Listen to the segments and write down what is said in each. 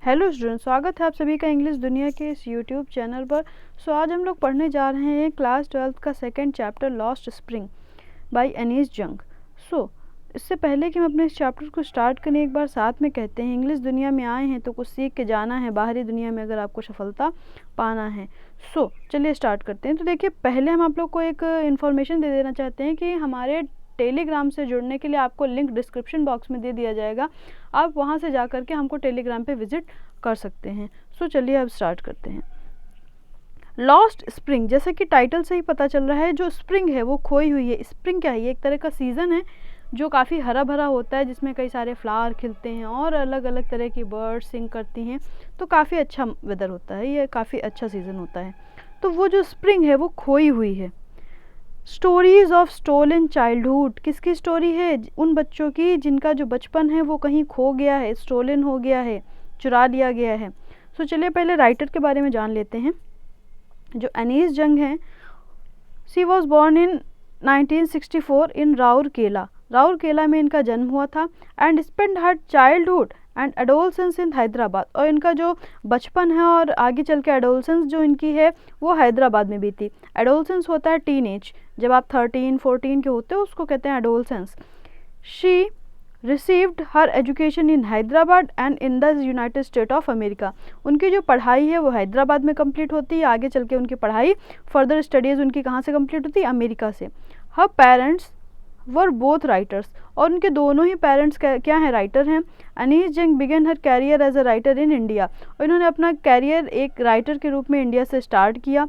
Hello student, स्वागत है आप सभी का इंग्लिश दुनिया के इस यूट्यूब चैनल पर। आज हम लोग पढ़ने जा रहे हैं क्लास 12th का second chapter lost spring by Anees Jung. इससे पहले कि हम अपने इस चैप्टर को स्टार्ट करें, एक बार साथ में कहते हैं, इंग्लिश दुनिया में आए हैं तो कुछ सीख के जाना है, बाहरी दुनिया में अगर आपको सफलता पाना है। चलिए स्टार्ट करते हैं। तो देखिए, पहले हम आप लोग को एक इन्फॉर्मेशन दे देना चाहते हैं कि हमारे टेलीग्राम से जुड़ने के लिए आपको लिंक डिस्क्रिप्शन बॉक्स में दे दिया जाएगा। आप वहां से जा करके हमको टेलीग्राम पे विजिट कर सकते हैं। चलिए अब स्टार्ट करते हैं। लॉस्ट स्प्रिंग, जैसे कि टाइटल से ही पता चल रहा है, जो स्प्रिंग है वो खोई हुई है। स्प्रिंग क्या है? ये एक तरह का सीज़न है जो काफ़ी हरा भरा होता है, जिसमें कई सारे फ्लावर खिलते हैं और अलग अलग तरह की बर्ड्स सिंग करती हैं। तो काफ़ी अच्छा वेदर होता है, ये काफ़ी अच्छा सीज़न होता है। तो वो जो स्प्रिंग है वो खोई हुई है। स्टोरीज ऑफ स्टोलन चाइल्डहुड, किसकी स्टोरी है? उन बच्चों की जिनका जो बचपन है वो कहीं खो गया है, स्टोलन हो गया है, चुरा लिया गया है। चलिए पहले राइटर के बारे में जान लेते हैं। जो एनीस जंग है, she was born in 1964 in Rourkela. Rourkela में इनका जन्म हुआ था। And spend her childhood and adolescence in Hyderabad, और इनका जो बचपन है और आगे चल के एडोलसेंस जो इनकी है वो हैदराबाद में बीती। एडोलसेंस होता है टीन एज, जब आप 13-14 के होते हो उसको कहते हैं adolescence. She received her education in Hyderabad and in the United state of America. उनकी जो पढ़ाई है वो हैदराबाद में कंप्लीट होती है, आगे चल के उनकी पढ़ाई फर्दर स्टडीज़ उनकी कहाँ से कंप्लीट होती है? अमेरिका से। हर पेरेंट्स वर बोथ राइटर्स, और उनके दोनों ही पेरेंट्स क्या हैं? राइटर हैं। Anees Jung began her career as a writer in India, और इन्होंने अपना कैरियर एक राइटर के रूप में इंडिया से स्टार्ट किया।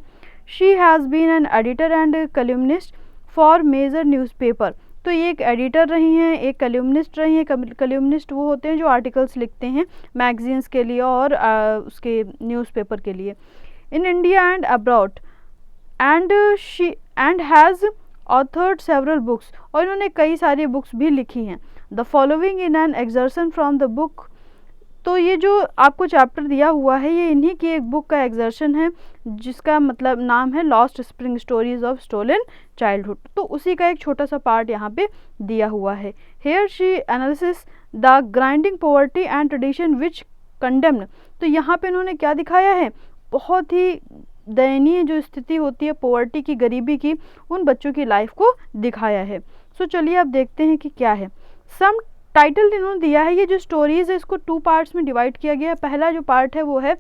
She has been an editor and columnist for major newspaper. तो ये एक एडिटर रही हैं, एक कॉलमनिस्ट रही हैं। कॉलमनिस्ट वो होते हैं जो आर्टिकल्स लिखते हैं मैगजीन्स के लिए और उसके न्यूज़पेपर के लिए, in India and abroad. And has authored several books, और इन्होंने कई सारी बुक्स भी लिखी हैं। The following in an exertion from the book, तो ये जो आपको चैप्टर दिया हुआ है ये इन्हीं की एक बुक का एक्सर्शन है, जिसका मतलब नाम है lost spring stories of stolen childhood. तो उसी का एक छोटा सा पार्ट यहाँ पे दिया हुआ है। Here she analysis the grinding poverty and tradition which condemn. तो यहाँ पे इन्होंने क्या दिखाया है? बहुत ही दयनीय जो स्थिति होती है पॉवर्टी की, गरीबी की, उन बच्चों की लाइफ को दिखाया है। चलिए अब देखते हैं कि क्या है। सम टाइटल इन्होंने दिया है, ये जो स्टोरीज है इसको 2 पार्ट्स में डिवाइड किया गया है। पहला जो पार्ट है वो है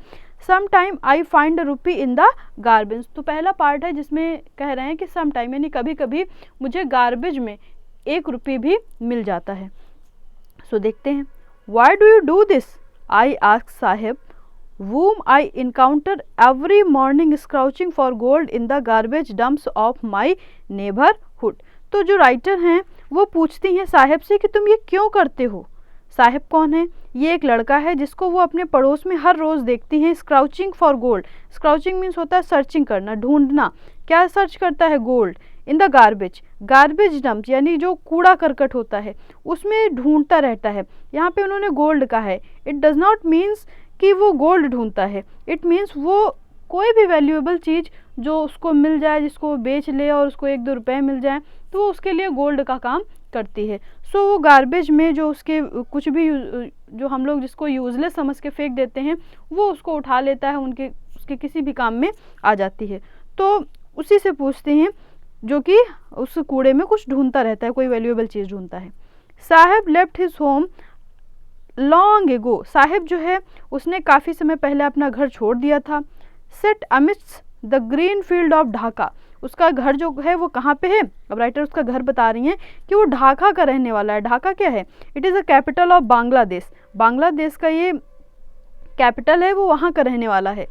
some time I find a rupee in the garbage. तो पहला पार्ट है जिसमें कह रहे हैं कि सम टाइम यानी कभी कभी मुझे गार्बेज में 1 रुपये भी मिल जाता है। देखते हैं। Why do you do this? I ask sahib whom I encounter every morning scrouching for gold in the garbage dumps of my neighborhood। तो जो राइटर हैं वो पूछती हैं साहेब से कि तुम ये क्यों करते हो। साहेब कौन है? ये एक लड़का है जिसको वो अपने पड़ोस में हर रोज़ देखती हैं। स्क्राउचिंग फॉर गोल्ड, स्क्राउचिंग मीन्स होता है सर्चिंग करना, ढूंढना। क्या सर्च करता है? Gold. In the garbage, garbage dump यानी जो कूड़ा करकट होता है उसमें ढूंढता रहता है। यहाँ पे उन्होंने गोल्ड कहा है। इट डज नॉट मीन्स कि वो गोल्ड ढूंढता है, इट मीन्स वो कोई भी वैल्यूएबल चीज़ जो उसको मिल जाए, जिसको वो बेच ले और उसको 1-2 रुपए मिल जाए, तो वो उसके लिए गोल्ड का काम करती है। वो गार्बेज में जो उसके कुछ भी जो हम लोग जिसको यूजलेस समझ के फेंक देते हैं वो उसको उठा लेता है, उसके किसी भी काम में आ जाती है। तो उसी से पूछते हैं जो कि उस कूड़े में कुछ ढूंढता रहता है, कोई वैल्यूएबल चीज़ ढूंढता है। Saheb left his home long ago, Saheb जो है उसने काफ़ी समय पहले अपना घर छोड़ दिया था। Set amidst the green field of Dhaka, उसका घर जो है वो कहाँ पे है? अब राइटर उसका घर बता रही हैं कि वो ढाका का रहने वाला है। ढाका क्या है? It is a capital of Bangladesh. Bangladesh का ये कैपिटल है, वो वहाँ का रहने वाला है।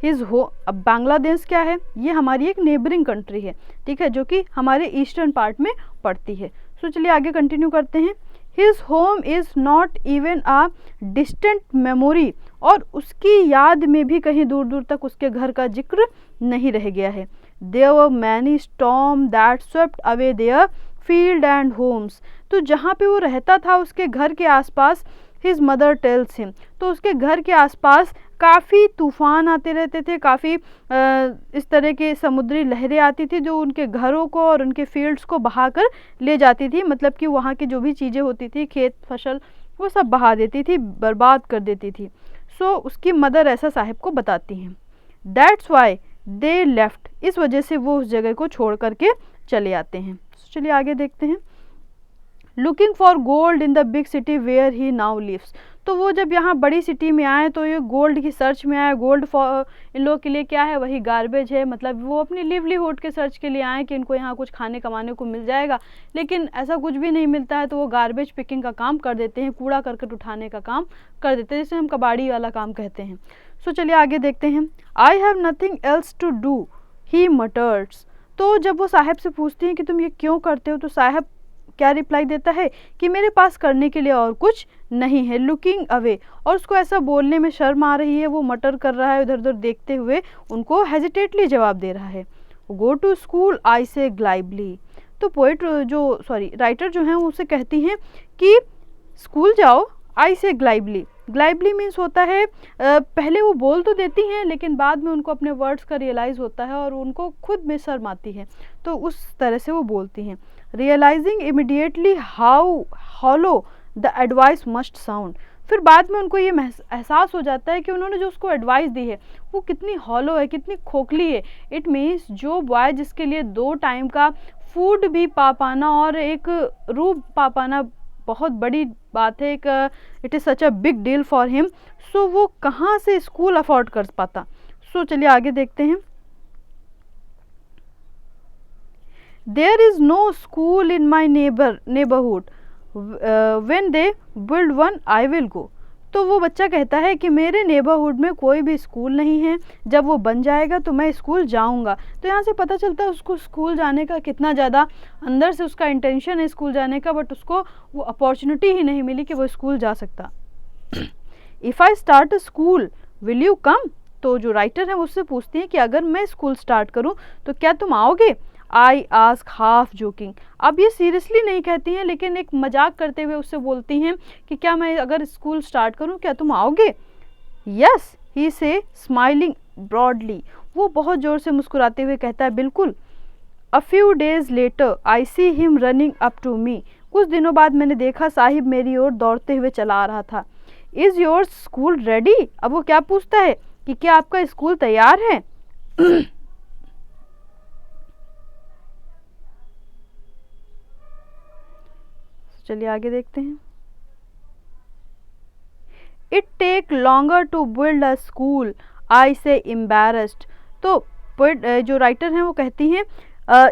अब बांग्लादेश क्या है? ये हमारी एक नेबरिंग कंट्री है, ठीक है, जो कि हमारे ईस्टर्न पार्ट में पड़ती है। चलिए आगे कंटिन्यू करते हैं। His home is not even a distant memory, और उसकी याद में भी कहीं दूर दूर तक उसके घर का जिक्र नहीं रह गया है। There were many storms that swept away their field and homes। तो जहाँ पे वो रहता था उसके घर के आसपास, हिज मदर टेल्स हिम, तो उसके घर के आसपास काफ़ी तूफ़ान आते रहते थे, काफ़ी इस तरह के समुद्री लहरें आती थी जो उनके घरों को और उनके फील्ड्स को बहाकर ले जाती थी। मतलब कि वहाँ की जो भी चीज़ें होती थी, खेत फसल, वो सब बहा देती थी, बर्बाद कर देती थी। सो उसकी मदर ऐसा साहिब को बताती हैं। दैट्स वाई दे लेफ्ट, इस वजह से वो उस जगह को छोड़ करके चले आते हैं। चलिए आगे देखते हैं। Looking for gold in the big city where he now lives, तो वो जब यहाँ बड़ी सिटी में आए तो ये गोल्ड की सर्च में आए। गोल्ड फॉर इन लोगों के लिए क्या है, वही गार्बेज है, मतलब वो अपनी लिवलीहुड के सर्च के लिए आए कि इनको यहाँ कुछ खाने कमाने को मिल जाएगा, लेकिन ऐसा कुछ भी नहीं मिलता है। तो वो गार्बेज पिकिंग का काम कर देते हैं, कूड़ा करकट उठाने का काम कर देते हैं, जिसे हम कबाड़ी वाला काम कहते हैं। सो चलिए आगे देखते हैं। I have nothing else to do he mutters, तो जब वो साहब से पूछती हैं कि तुम ये क्यों करते हो, तो साहब क्या रिप्लाई देता है कि मेरे पास करने के लिए और कुछ नहीं है। लुकिंग अवे, और उसको ऐसा बोलने में शर्म आ रही है, वो मटर कर रहा है, इधर उधर देखते हुए उनको हेजिटेटली जवाब दे रहा है। गो टू स्कूल आई से ग्लाइबली, तो पोइट राइटर जो हैं वो उसे कहती हैं कि स्कूल जाओ, आई से ग्लाइबली। ग्लाइबली मीन्स होता है पहले वो बोल तो देती हैं लेकिन बाद में उनको अपने वर्ड्स का रियलाइज़ होता है और उनको खुद में शर्म आती है, तो उस तरह से वो बोलती हैं। Realising immediately how hollow the advice must sound, फिर बाद में उनको ये एहसास हो जाता है कि उन्होंने जो उसको एडवाइस दी है वो कितनी हॉलो है, कितनी खोखली है। इट मीन्स जो बॉय जिसके लिए 2 टाइम का फूड भी पा पाना और एक रूप पा पाना बहुत बड़ी बात है, एक it is such a big deal for him, so वो कहाँ से स्कूल अफोर्ड कर पाता। सो चलिए आगे देखते हैं। There is no school in my neighbourhood, when they build one I will go, तो वो बच्चा कहता है कि मेरे नेबरहुड में कोई भी स्कूल नहीं है, जब वो बन जाएगा तो मैं स्कूल जाऊंगा। तो यहाँ से पता चलता है उसको स्कूल जाने का कितना ज़्यादा अंदर से उसका इंटेंशन है स्कूल जाने का, बट उसको वो अपॉर्चुनिटी ही नहीं मिली कि वो स्कूल जा सकता। If I start a school will you come, तो जो राइटर है उससे पूछती हैं कि अगर मैं स्कूल स्टार्ट करूँ तो क्या तुम आओगे। आई आस्क हाफ जोकिंग, अब ये सीरियसली नहीं कहती हैं लेकिन एक मजाक करते हुए उससे बोलती हैं कि क्या मैं अगर स्कूल स्टार्ट करूं क्या तुम आओगे। यस ही से स्माइलिंग ब्रॉडली, वो बहुत ज़ोर से मुस्कुराते हुए कहता है बिल्कुल। A few days later I see him running up to me, कुछ दिनों बाद मैंने देखा साहिब मेरी ओर दौड़ते हुए चला आ रहा था। इज़ योर स्कूल रेडी, अब वो क्या पूछता है कि क्या आपका स्कूल तैयार है। चलिए आगे देखते हैं। It take longer to build a school I say embarrassed, तो जो राइटर हैं वो कहती हैं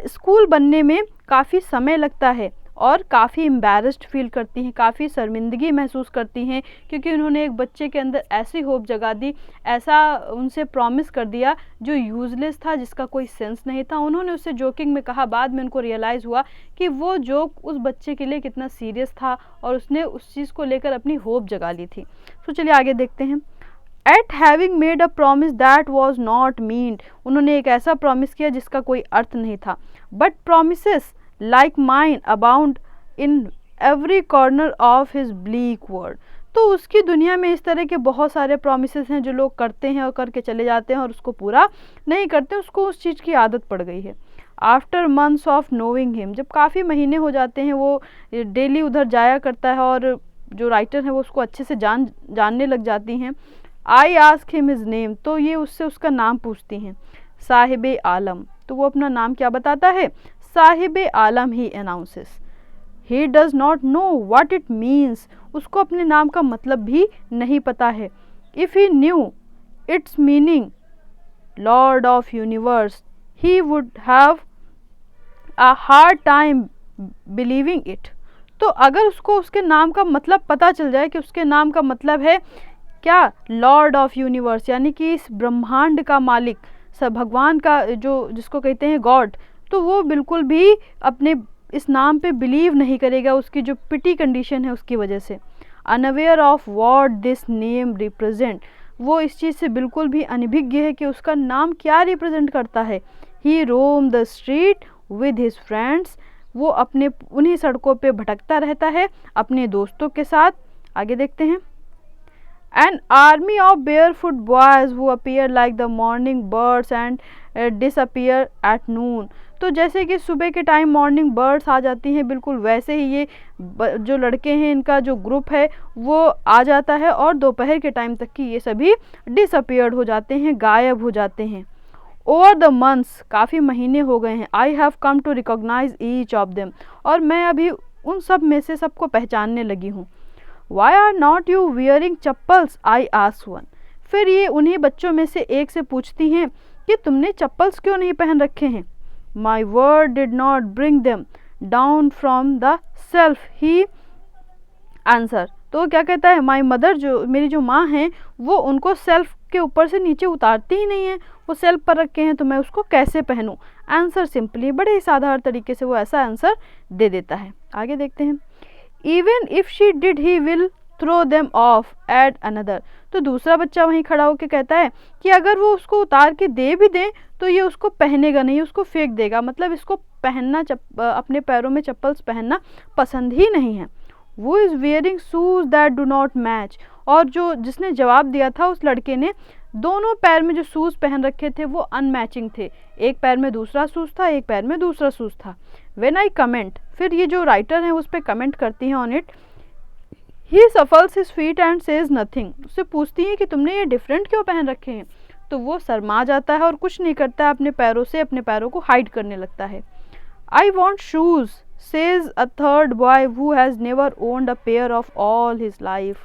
स्कूल बनने में काफ़ी समय लगता है और काफ़ी एम्बैरेस्ड फील करती हैं, काफ़ी शर्मिंदगी महसूस करती हैं, क्योंकि उन्होंने एक बच्चे के अंदर ऐसी होप जगा दी, ऐसा उनसे प्रॉमिस कर दिया जो यूज़लेस था, जिसका कोई सेंस नहीं था। उन्होंने उससे जोकिंग में कहा, बाद में उनको रियलाइज़ हुआ कि वो जोक उस बच्चे के लिए कितना सीरियस था और उसने उस चीज़ को लेकर अपनी होप जगा ली थी। तो चलिए आगे देखते हैं। Eight having made a promise that was not meant, उन्होंने एक ऐसा प्रॉमिस किया जिसका कोई अर्थ नहीं था। But promises like mine abound in every corner of his bleak world, तो उसकी दुनिया में इस तरह के बहुत सारे प्रोमिसेस हैं जो लोग करते हैं और करके चले जाते हैं और उसको पूरा नहीं करते, उसको उस चीज़ की आदत पड़ गई है। After months of knowing him, जब काफ़ी महीने हो जाते हैं वो डेली उधर जाया करता है और जो राइटर है वो उसको अच्छे से जानने लग जाती हैं। I ask him his name, तो ये उससे उसका नाम पूछती हैं। साहिब आलम, तो वो अपना नाम क्या बताता है, Sahib Alam he announces. He does not know what it means, उसको अपने नाम का मतलब भी नहीं पता है। If he knew its meaning lord of universe he would have a hard time believing it, तो अगर उसको उसके नाम का मतलब पता चल जाए कि उसके नाम का मतलब है क्या, लॉर्ड ऑफ यूनिवर्स, यानी कि इस ब्रह्मांड का मालिक, सब भगवान का जो जिसको कहते हैं गॉड, तो वो बिल्कुल भी अपने इस नाम पे बिलीव नहीं करेगा, उसकी जो पिटी कंडीशन है उसकी वजह से। Unaware of what this name represent, वो इस चीज़ से बिल्कुल भी अनभिज्ञ है कि उसका नाम क्या रिप्रेजेंट करता है। He roams the street with his friends, वो अपने उन्हीं सड़कों पे भटकता रहता है अपने दोस्तों के साथ। आगे देखते हैं। An army of barefoot boys who appear like the morning birds and disappear at noon, तो जैसे कि सुबह के टाइम मॉर्निंग बर्ड्स आ जाती हैं, बिल्कुल वैसे ही ये जो लड़के हैं इनका जो ग्रुप है वो आ जाता है और दोपहर के टाइम तक की ये सभी डिसअपियर्ड हो जाते हैं, गायब हो जाते हैं। ओवर द मंथ्स, काफ़ी महीने हो गए हैं, I have come to recognise each of them, और मैं अभी उन सब में से सबको पहचानने लगी हूँ। Why are not you wearing chappals, I ask one. फिर ये उन्हीं बच्चों में से एक से पूछती हैं कि तुमने चप्पल्स क्यों नहीं पहन रखे हैं। My word did not bring them down from the self, he answer. तो क्या कहता है, माई मदर, जो मेरी जो माँ हैं, वो उनको सेल्फ के ऊपर से नीचे उतारती ही नहीं है, वो सेल्फ पर रखे हैं तो मैं उसको कैसे पहनूं। आंसर सिंपली, बड़े ही साधारण तरीके से वो ऐसा आंसर दे देता है। आगे देखते हैं। Even if she did he will throw them off at another. तो दूसरा बच्चा वहीं खड़ा होकर कहता है कि अगर वो उसको उतार के दे भी दें तो ये उसको पहनेगा नहीं, उसको फेंक देगा, मतलब इसको पहनना अपने पैरों में चप्पल्स पहनना पसंद ही नहीं है। वो is wearing shoes that do not match. और जो जिसने जवाब दिया था उस लड़के ने, दोनों पैर में जो शूज़ पहन रखे थे वो अनमैचिंग थे, एक पैर में दूसरा शूज़ था, एक पैर में दूसरा शूज़ था। व्हेन आई कमेंट, फिर ये जो राइटर हैं उस पर कमेंट करती हैं on it. He shuffles his feet and says nothing. उससे पूछती हैं कि तुमने ये डिफरेंट क्यों पहन रखे हैं, तो वो शर्मा जाता है और कुछ नहीं करता है, अपने पैरों से अपने पैरों को हाइड करने लगता है। I want shoes says a third boy who has never owned a pair of all his life.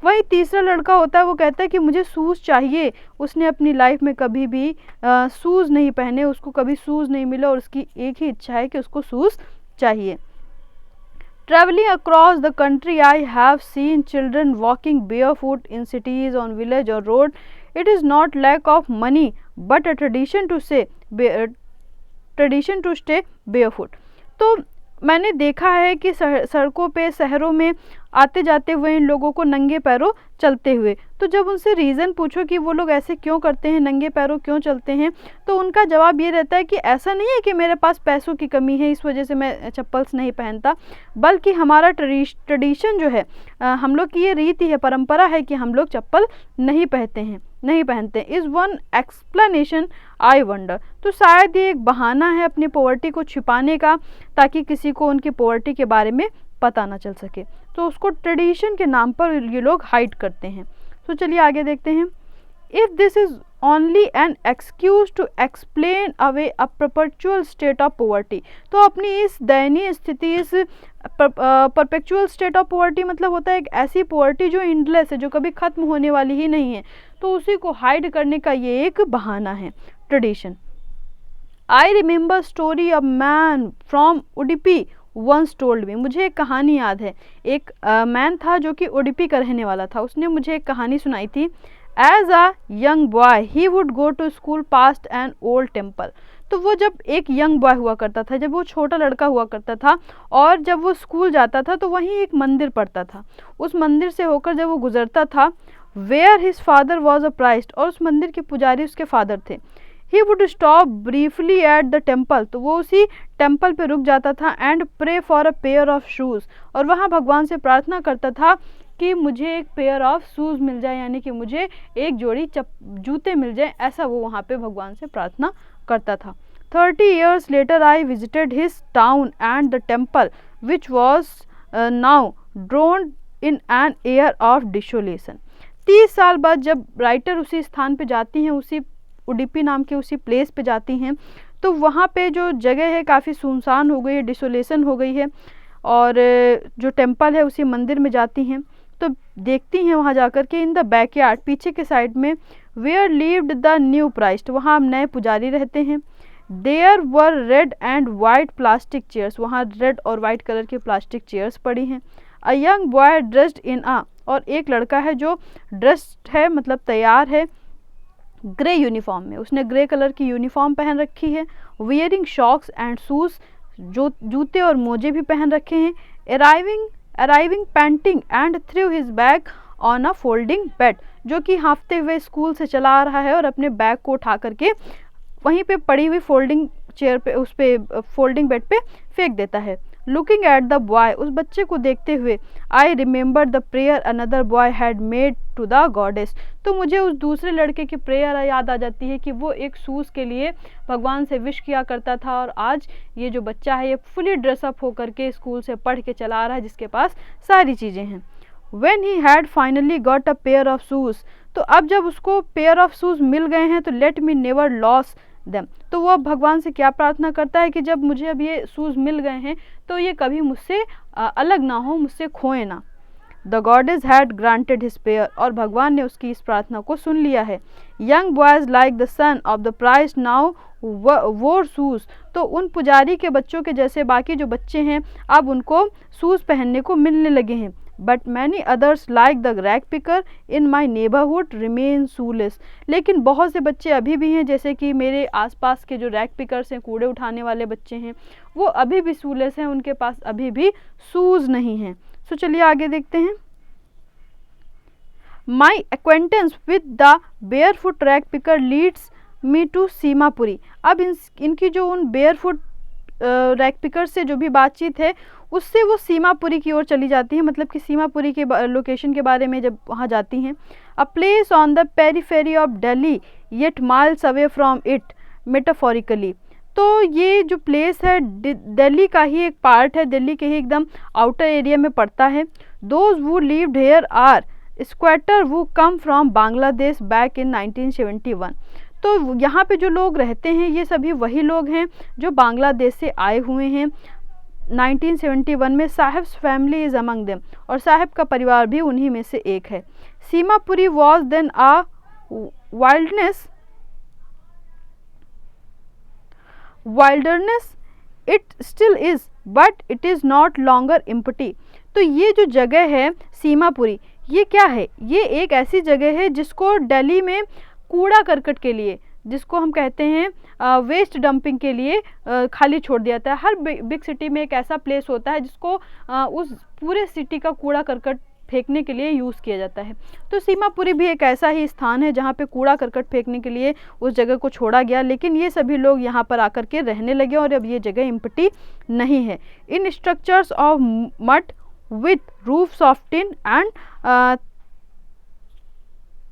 वही तीसरा लड़का होता है, वो कहता है कि मुझे शूज़ चाहिए, उसने अपनी लाइफ में कभी भी शूज़ नहीं पहने, उसको कभी शूज़ नहीं मिला और उसकी एक ही इच्छा है कि उसको शूज़ चाहिए। Traveling across the country, I have seen children walking barefoot in cities, on village or road. It is not lack of money, but a tradition to stay barefoot. तो मैंने देखा है कि सड़कों पे शहरों में आते जाते हुए इन लोगों को नंगे पैरों चलते हुए, तो जब उनसे रीज़न पूछो कि वो लोग ऐसे क्यों करते हैं, नंगे पैरों क्यों चलते हैं, तो उनका जवाब ये रहता है कि ऐसा नहीं है कि मेरे पास पैसों की कमी है इस वजह से मैं चप्पल्स नहीं पहनता, बल्कि हमारा ट्रेडिशन जो है, हम लोग की ये रीति है, परंपरा है कि हम लोग चप्पल नहीं पहनते is one explanation I wonder. तो शायद ये एक बहाना है अपनी पॉवर्टी को छिपाने का, ताकि किसी को उनकी पॉवर्टी के बारे में पता ना चल सके, तो उसको ट्रेडिशन के नाम पर ये लोग हाइड करते हैं। तो चलिए आगे देखते हैं। If this is only an excuse to explain away a perpetual state of poverty. तो अपनी इस दयनीय स्थिति, इस परपेचुअल स्टेट ऑफ पॉवर्टी मतलब होता है एक ऐसी पॉवर्टी जो एंडलेस है, जो कभी ख़त्म होने वाली ही नहीं है, तो उसी को हाइड करने का ये एक बहाना है, tradition. I remember story of man from Udupi once told me. मुझे एक कहानी याद है, एक मैन था जो कि उडुपी का रहने वाला था, उसने मुझे एक कहानी सुनाई थी। As a young boy he would go to school past an old temple. तो वो जब एक यंग बॉय हुआ करता था, जब वो छोटा लड़का हुआ करता था, और जब वो स्कूल जाता था तो वहीं एक मंदिर पड़ता था, उस मंदिर से होकर जब वो गुजरता था, where his father was a priest, और उस मंदिर के पुजारी उसके फादर थे। He would stop briefly at the temple, तो वो उसी टेम्पल पे रुक जाता था, and pray for a pair of shoes, और वहाँ भगवान से प्रार्थना करता था कि मुझे एक पेयर ऑफ शूज़ मिल जाए, यानी कि मुझे एक जोड़ी जूते मिल जाए, ऐसा वो वहाँ पे भगवान से प्रार्थना करता था। 30 years later I visited his town and the temple which was now drowned in an air of desolation। 30 साल बाद जब राइटर उसी स्थान पे जाती हैं, उसी उडुपी नाम के उसी प्लेस पे जाती हैं, तो वहाँ पे जो जगह है काफ़ी सुनसान हो गई है, डिसोलेशन हो गई है, और जो टेम्पल है उसी मंदिर में जाती हैं, तो देखती हैं वहाँ जाकर के इन द बैकयार्ड, पीछे के साइड में, where lived the new priest, वहाँ नए पुजारी रहते हैं। There were red and white plastic chairs, वहाँ रेड और वाइट कलर की प्लास्टिक चेयर्स पड़ी हैं। A young boy dressed in a, और एक लड़का है जो ड्रेस्ड है मतलब तैयार है ग्रे यूनिफॉर्म में, उसने ग्रे कलर की यूनिफॉर्म पहन रखी है। वियरिंग शॉक्स एंड शूज़, जो जूते और मोजे भी पहन रखे हैं। Arriving painting and through his bag on a folding bed, जो कि हाँफते हुए स्कूल से चला आ रहा है और अपने बैग को उठा करके वहीं पे पड़ी हुई फोल्डिंग चेयर पे, उस पे फोल्डिंग बेड पे फेंक देता है। लुकिंग एट द बॉय, उस बच्चे को देखते हुए, I remember the prayer another boy had made to the goddess, तो मुझे उस दूसरे लड़के की प्रेयर याद आ जाती है कि वो एक शूज़ के लिए भगवान से विश किया करता था, और आज ये जो बच्चा है ये फुली ड्रेसअप होकर के स्कूल से पढ़ के चला आ रहा है, जिसके पास सारी चीज़ें हैं। When he had finally got a pair of shoes, तो अब जब उसको पेयर ऑफ शूज़ मिल गए हैं तो let me never loss them, तो वो अब भगवान से क्या प्रार्थना करता है कि जब मुझे अब ये शूज़ मिल गए हैं तो ये कभी मुझसे अलग ना हो, मुझसे खोए ना। The goddess had granted his prayer, और भगवान ने उसकी इस प्रार्थना को सुन लिया है। Young boys like the son of the price now वोर शूज़, तो उन पुजारी के बच्चों के जैसे बाकी जो बच्चे हैं अब उनको शूज़ पहनने को मिलने लगे हैं। But many others like the rag picker in my neighbourhood remain shoelace, लेकिन बहुत से बच्चे अभी भी हैं, जैसे कि मेरे आसपास के जो रैग पिकर्स हैं, कूड़े उठाने वाले बच्चे हैं, वो अभी भी शूलेस हैं, उनके पास अभी भी शूज़ नहीं हैं। सो चलिए आगे देखते हैं। My acquaintance with the barefoot rag picker leads me to Seemapuri, अब इनकी जो उन बेयर फुट रैग पिकर से जो भी बातचीत है उससे वो सीमापुरी की ओर चली जाती है, मतलब कि सीमापुरी के लोकेशन के बारे में जब वहाँ जाती हैं। A place on the periphery of Delhi yet miles away from it metaphorically, तो ये जो प्लेस है दिल्ली का ही एक पार्ट है, दिल्ली के ही एकदम आउटर एरिया में पड़ता है। Those who lived here are squatter who come from Bangladesh back in 1971, तो यहाँ पे जो लोग रहते हैं ये सभी वही लोग हैं जो बांग्लादेश से आए हुए हैं 1971 में। Sahibs family is among them, और साहिब का परिवार भी उन्हीं में से एक है। Seemapuri was then a wilderness it still is but it is not longer empty, तो ये जो जगह है सीमापुरी ये क्या है, ये एक ऐसी जगह है जिसको दिल्ली में कूड़ा करकट के लिए, जिसको हम कहते हैं वेस्ट डंपिंग के लिए खाली छोड़ दिया जाता है। हर बिग सिटी में एक ऐसा प्लेस होता है जिसको उस पूरे सिटी का कूड़ा करकट फेंकने के लिए यूज़ किया जाता है। तो सीमापुरी भी एक ऐसा ही स्थान है जहाँ पे कूड़ा करकट फेंकने के लिए उस जगह को छोड़ा गया, लेकिन ये सभी लोग यहाँ पर आकर के रहने लगे और अब ये जगह एम्प्टी नहीं है। In structures of mud with roofs of tin and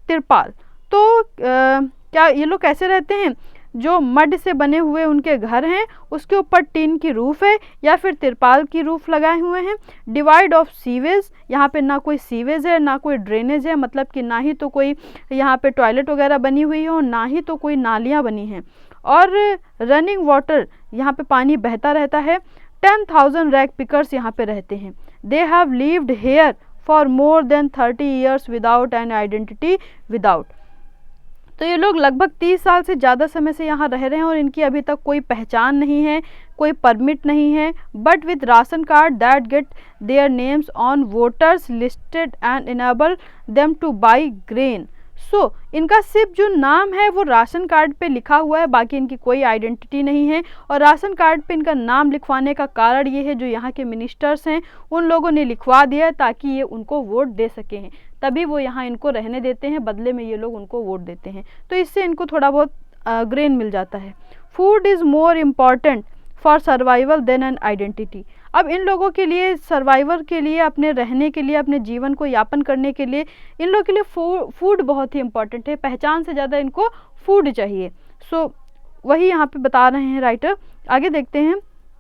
तिरपाल, तो क्या ये लोग कैसे रहते हैं, जो मड से बने हुए उनके घर हैं उसके ऊपर टीन की रूफ है या फिर तिरपाल की रूफ लगाए हुए हैं। डिवाइड ऑफ सीवेज, यहाँ पे ना कोई सीवेज है ना कोई ड्रेनेज है, मतलब कि ना ही तो कोई यहाँ पे टॉयलेट वगैरह बनी हुई है और ना ही तो कोई नालियाँ बनी हैं, और रनिंग वाटर यहाँ पे पानी बहता रहता है। 10,000 रैग पिकर्स यहाँ पे रहते हैं। They have lived here for more than 30 years without an identity without, तो ये लोग लगभग 30 साल से ज़्यादा समय से यहाँ रह रहे हैं और इनकी अभी तक कोई पहचान नहीं है, कोई परमिट नहीं है। But with ration card that get their names on voters listed and enable them to buy grain, so इनका सिर्फ जो नाम है वो राशन कार्ड पे लिखा हुआ है, बाकी इनकी कोई आइडेंटिटी नहीं है। और राशन कार्ड पे इनका नाम लिखवाने का कारण ये है जो यहाँ के मिनिस्टर्स हैं उन लोगों ने लिखवा दिया है ताकि ये उनको वोट दे सके हैं, तभी वो यहाँ इनको रहने देते हैं, बदले में ये लोग उनको वोट देते हैं, तो इससे इनको थोड़ा बहुत ग्रेन मिल जाता है। Food is more important for survival than an identity, अब इन लोगों के लिए सर्वाइवर के लिए, अपने रहने के लिए, अपने जीवन को यापन करने के लिए इन लोगों के लिए फूड बहुत ही इम्पॉर्टेंट है, पहचान से ज़्यादा इनको फूड चाहिए। सो वही यहाँ पे बता रहे हैं राइटर। आगे देखते हैं।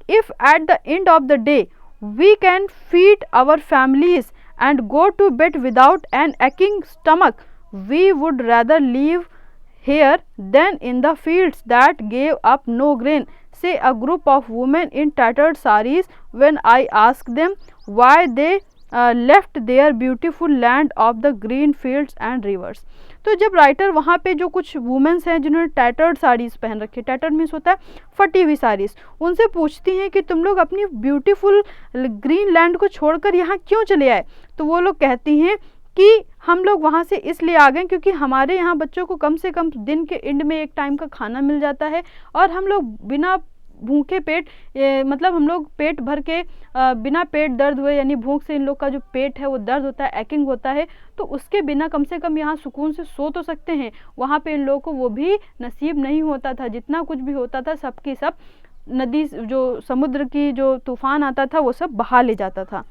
If at the end of the day we can feed our families and go to bed without an aching stomach, we would rather live here than in the fields that gave up no grain, say a group of women in tattered sarees when I asked them why they left their beautiful land of the green fields and rivers। तो जब writer वहाँ पे जो कुछ women's हैं जिन्होंने tattered saris पहन रखी, टैटर्ड मीन्स होता है फटी हुई साड़ीज़, उनसे पूछती हैं कि तुम लोग अपनी ब्यूटीफुल ग्रीन लैंड को छोड़कर यहाँ क्यों चले आए, तो वो लोग कहती हैं कि हम लोग वहाँ से इसलिए आ गए क्योंकि हमारे यहाँ बच्चों को कम से कम दिन के एंड में एक टाइम का खाना मिल जाता है और हम लोग बिना भूखे पेट मतलब हम लोग पेट भर के बिना पेट दर्द हुए, यानी भूख से इन लोग का जो पेट है वो दर्द होता है, एक्टिंग होता है, तो उसके बिना कम से कम यहाँ सुकून से सो तो सकते हैं। वहाँ पे इन लोगों को वो भी नसीब नहीं होता था, जितना कुछ भी होता था सबकी सब नदी, जो समुद्र की जो तूफान आता था वो सब बहा ले जाता था।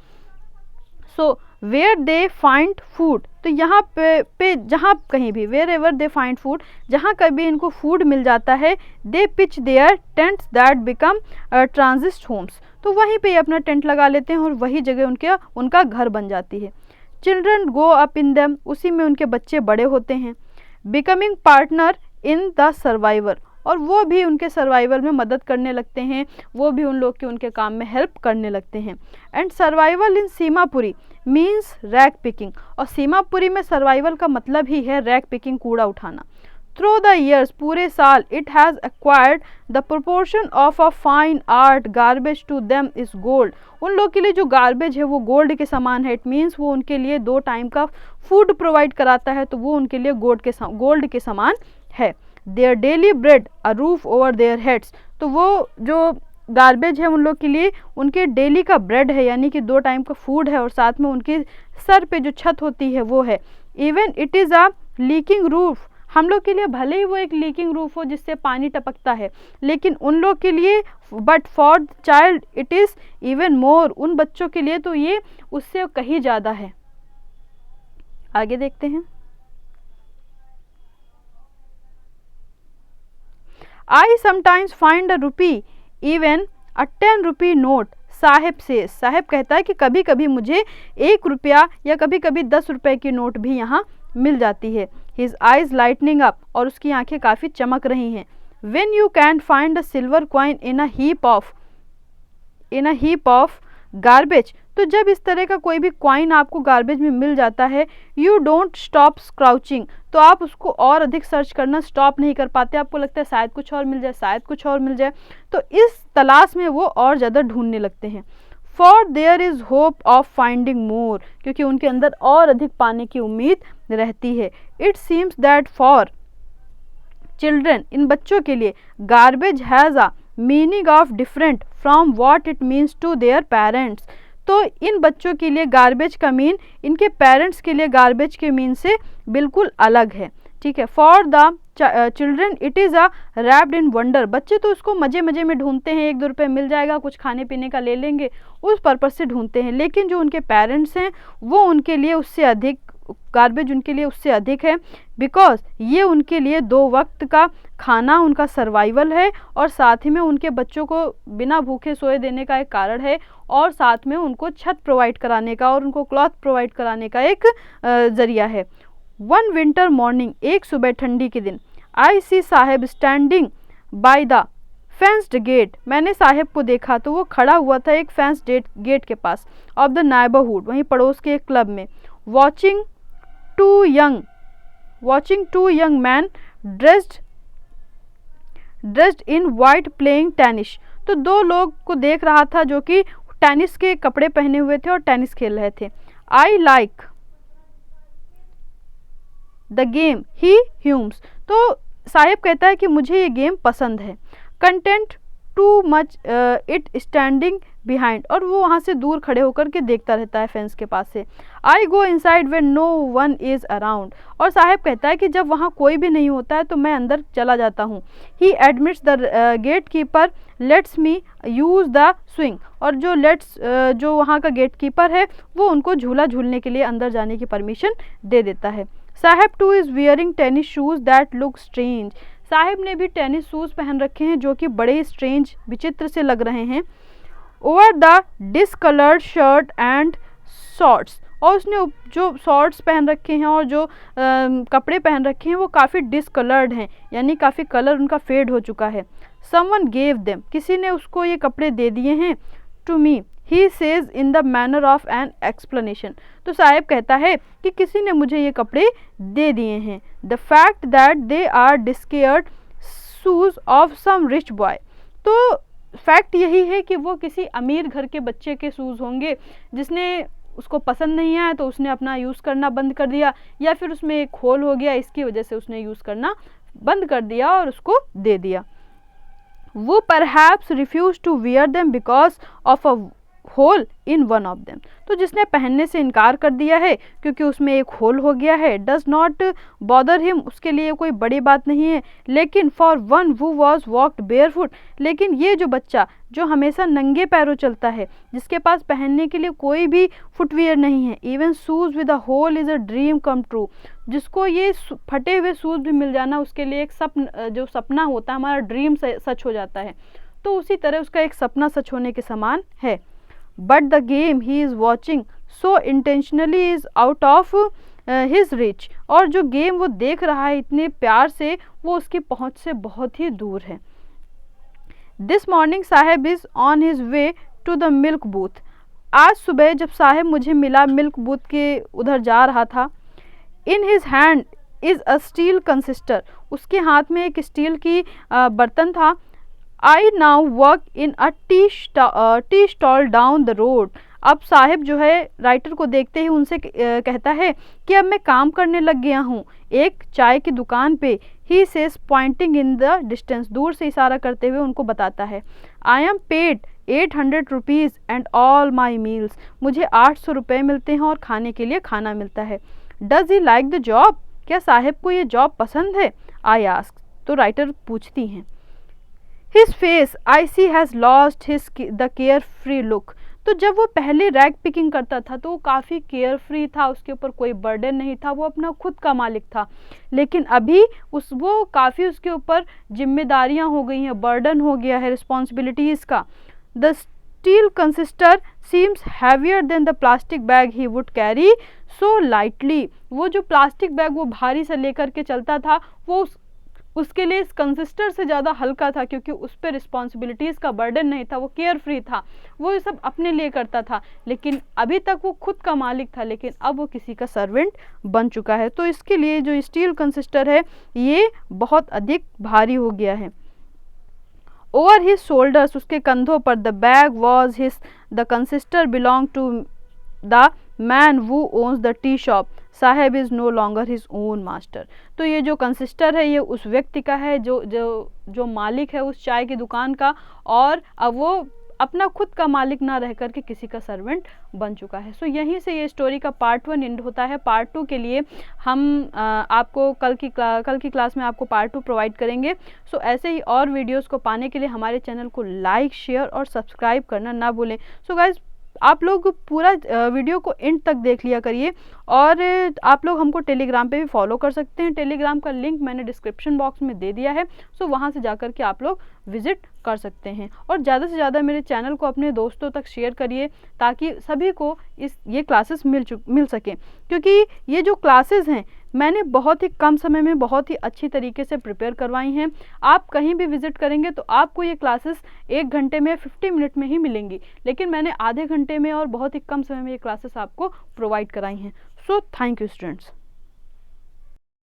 So where they find food, तो यहाँ पे जहाँ कहीं भी, wherever they find food, जहाँ कभी इनको फूड मिल जाता है, they pitch their tents that become transit homes, तो वहीं पे ये अपना टेंट लगा लेते हैं और वही जगह उनका घर बन जाती है। Children go up in them, उसी में उनके बच्चे बड़े होते हैं। Becoming partner in the survivor, और वो भी उनके सर्वाइवल में मदद करने लगते हैं, वो भी उन लोग के उनके काम में हेल्प करने लगते हैं। And survival in Seemapuri means rag picking, और सीमापुरी में सर्वाइवल का मतलब ही है रैक पिकिंग, कूड़ा उठाना। थ्रू द ईयर्स, पूरे साल, it has acquired the proportion of a fine art garbage to them is gold, उन लोग के लिए जो गार्बेज है वो गोल्ड के समान है। इट मीन्स वो उनके लिए 2 टाइम का फूड प्रोवाइड कराता है, तो वो उनके लिए गोल्ड के समान है। Their daily bread a roof over their heads, तो वो जो गार्बेज है उन लोग के लिए उनके डेली का ब्रेड है, यानी कि 2 टाइम का फूड है, और साथ में उनके सर पे जो छत होती है वो है। Even it is a leaking roof, हम लोग के लिए भले ही वो एक लीकिंग रूफ हो जिससे पानी टपकता है, लेकिन उन लोग के लिए, but for the child it is even more, उन बच्चों के लिए तो ये उससे कहीं ज़्यादा है। आगे देखते हैं। I sometimes find a rupee even a 10 rupee note, Saheb से, साहेब कहता है कि कभी कभी मुझे 1 रुपया या कभी कभी 10 रुपए की नोट भी यहाँ मिल जाती है। हिज आइज लाइटनिंग अप, और उसकी आंखें काफ़ी चमक रही हैं। When you can find a silver coin in a heap of garbage, तो जब इस तरह का कोई भी कॉइन आपको गार्बेज में मिल जाता है, यू डोंट स्टॉप स्क्राउचिंग, तो आप उसको और अधिक सर्च करना स्टॉप नहीं कर पाते, आपको लगता है शायद कुछ और मिल जाए, शायद कुछ और मिल जाए, तो इस तलाश में वो और ज़्यादा ढूंढने लगते हैं। For there is hope of finding more, क्योंकि उनके अंदर और अधिक पाने की उम्मीद रहती है। It seems that for children, इन बच्चों के लिए, garbage has a meaning of different from what it means to their parents, तो इन बच्चों के लिए गार्बेज का मीन इनके पेरेंट्स के लिए गार्बेज के मीन से बिल्कुल अलग है। ठीक है। For the children it is a wrapped in wonder, बच्चे तो उसको मज़े मज़े में ढूंढते हैं, 1-2 रुपये मिल जाएगा, कुछ खाने पीने का ले लेंगे, उस पर्पज़ से ढूंढते हैं, लेकिन जो उनके पेरेंट्स हैं वो उनके लिए उससे अधिक, गार्बेज उनके लिए उससे अधिक है, बिकॉज ये उनके लिए 2 वक्त का खाना, उनका सर्वाइवल है, और साथ ही में उनके बच्चों को बिना भूखे सोए देने का एक कारण है, और साथ में उनको छत प्रोवाइड कराने का और उनको क्लॉथ प्रोवाइड कराने का एक ज़रिया है। वन विंटर मॉर्निंग, एक सुबह ठंडी के दिन, I see Saheb standing by the fenced gate, मैंने साहेब को देखा तो वो खड़ा हुआ था एक फेंस्ड गेट के पास, ऑफ द नाइबरहुड, वहीं पड़ोस के एक क्लब में, watching two young man dressed in white playing tennis, तो 2 लोग को देख रहा था जो कि टेनिस के कपड़े पहने हुए थे और टेनिस खेल रहे थे। I like the game he Hume's, तो साहेब कहता है कि मुझे ये गेम पसंद है। Content too much it standing behind, और वो वहाँ से दूर खड़े होकर के देखता रहता है फेंस के पास से। I go inside when no one is around, और साहेब कहता है कि जब वहाँ कोई भी नहीं होता है तो मैं अंदर चला जाता हूँ। He admits the gate keeper lets me use the swing, और जो वहाँ का गेट कीपर है वो उनको झूला झूलने के लिए अंदर जाने की परमिशन दे देता है। Saheb too is wearing tennis shoes that look strange, Saheb ने भी टेनिस शूज़ पहन रखे हैं जो कि बड़े स्ट्रेंज, विचित्र से लग रहे हैं। Over the discoloured shirt and shorts, और उसने जो शॉर्ट्स पहन रखे हैं और जो कपड़े पहन रखे हैं वो काफ़ी डिसकलर्ड हैं, यानी काफ़ी कलर उनका फेड हो चुका है। समवन गेव देम, किसी ने उसको ये कपड़े दे दिए हैं। To me he says in the manner of an explanation, तो साहेब कहता है कि किसी ने मुझे ये कपड़े दे दिए हैं। The fact that they are discarded shoes of some rich boy, तो फैक्ट यही है कि वो किसी अमीर घर के बच्चे के शूज़ होंगे, जिसने उसको पसंद नहीं आया तो उसने अपना यूज़ करना बंद कर दिया, या फिर उसमें एक होल हो गया, इसकी वजह से उसने यूज़ करना बंद कर दिया और उसको दे दिया। वो perhaps refuse to wear them because of a hole in one of them. तो जिसने पहनने से इनकार कर दिया है क्योंकि उसमें एक होल हो गया है, डज नॉट बॉदर हिम, उसके लिए कोई बड़ी बात नहीं है। लेकिन for one who was walked barefoot, लेकिन ये जो बच्चा जो हमेशा नंगे पैरों चलता है, जिसके पास पहनने के लिए कोई भी फुटवियर नहीं है, even shoes with a hole is a dream come true, जिसको ये फटे हुए शूज भी मिल जाना उसके लिए एक जो सपना होता है, हमारा ड्रीम सच हो जाता है। तो उसी तरह उसका एक सपना सच होने के समान है। But the game he is watching so intentionally is out of his rich, और जो गेम वो देख रहा है इतने प्यार से, वो उसकी पहुंच से बहुत ही दूर है। This morning Saheb is on his way to the milk booth, आज सुबह जब साहेब मुझे मिला मिल्क बूथ के उधर जा रहा था। In his hand is a steel canister, उसके हाथ में एक स्टील की बर्तन था। I now work in a tea stall down the road, अब साहिब जो है राइटर को देखते ही उनसे कहता है कि अब मैं काम करने लग गया हूँ एक चाय की दुकान पे। He says pointing in the distance, दूर से इशारा करते हुए उनको बताता है। I am paid 800 rupees and all my meals, मुझे 800 रुपये मिलते हैं और खाने के लिए खाना मिलता है। Does he like the job, क्या साहिब को ये जॉब पसंद है? आई आस्क, तो राइटर पूछती हैं। His face I see has lost his the carefree look, तो जब वो पहले रैग पिकिंग करता था तो वो काफ़ी केयर फ्री था, उसके ऊपर कोई बर्डन नहीं था, वो अपना खुद का मालिक था। लेकिन अभी वो काफ़ी उसके ऊपर जिम्मेदारियां हो गई हैं, बर्डन हो गया है रिस्पॉन्सिबिलिटीज़ का। The steel canister seems heavier than the plastic bag he would carry so lightly, वो जो प्लास्टिक बैग वो भारी से लेकर के चलता था, वो उसके लिए इस कंसिस्टर से ज़्यादा हल्का था, क्योंकि उस पर रिस्पॉन्सिबिलिटीज़ का बर्डन नहीं था, वो केयर फ्री था, वो ये सब अपने लिए करता था। लेकिन अभी तक वो खुद का मालिक था, लेकिन अब वो किसी का सर्वेंट बन चुका है। तो इसके लिए जो स्टील कंसिस्टर है ये बहुत अधिक भारी हो गया है। ओवर हिज शोल्डर्स, उसके कंधों पर, the bag was his, the canister belong to the man who owns the tea shop, Saheb is no longer his own master. तो ये जो कंसिस्टर है ये उस व्यक्ति का है जो मालिक है उस चाय की दुकान का, और अब वो अपना खुद का मालिक ना रह करके किसी का सर्वेंट बन चुका है। सो यहीं से ये स्टोरी का पार्ट 1 एंड होता है। पार्ट 2 के लिए हम आपको कल की क्लास में आपको पार्ट 2 प्रोवाइड करेंगे। सो ऐसे ही और वीडियोस को पाने के लिए हमारे चैनल को लाइक, शेयर और सब्सक्राइब करना ना भूलें। सो गाइज, आप लोग पूरा वीडियो को एंड तक देख लिया करिए, और आप लोग हमको टेलीग्राम पे भी फॉलो कर सकते हैं। टेलीग्राम का लिंक मैंने डिस्क्रिप्शन बॉक्स में दे दिया है, सो वहाँ से जाकर के आप लोग विजिट कर सकते हैं। और ज़्यादा से ज़्यादा मेरे चैनल को अपने दोस्तों तक शेयर करिए, ताकि सभी को ये क्लासेस मिल सकें, क्योंकि ये जो क्लासेस हैं मैंने बहुत ही कम समय में बहुत ही अच्छी तरीके से प्रिपेयर करवाई हैं। आप कहीं भी विजिट करेंगे तो आपको ये क्लासेस 1 घंटे में 50 मिनट में ही मिलेंगी, लेकिन मैंने आधे घंटे में और बहुत ही कम समय में ये क्लासेस आपको प्रोवाइड कराई हैं। So thank you students.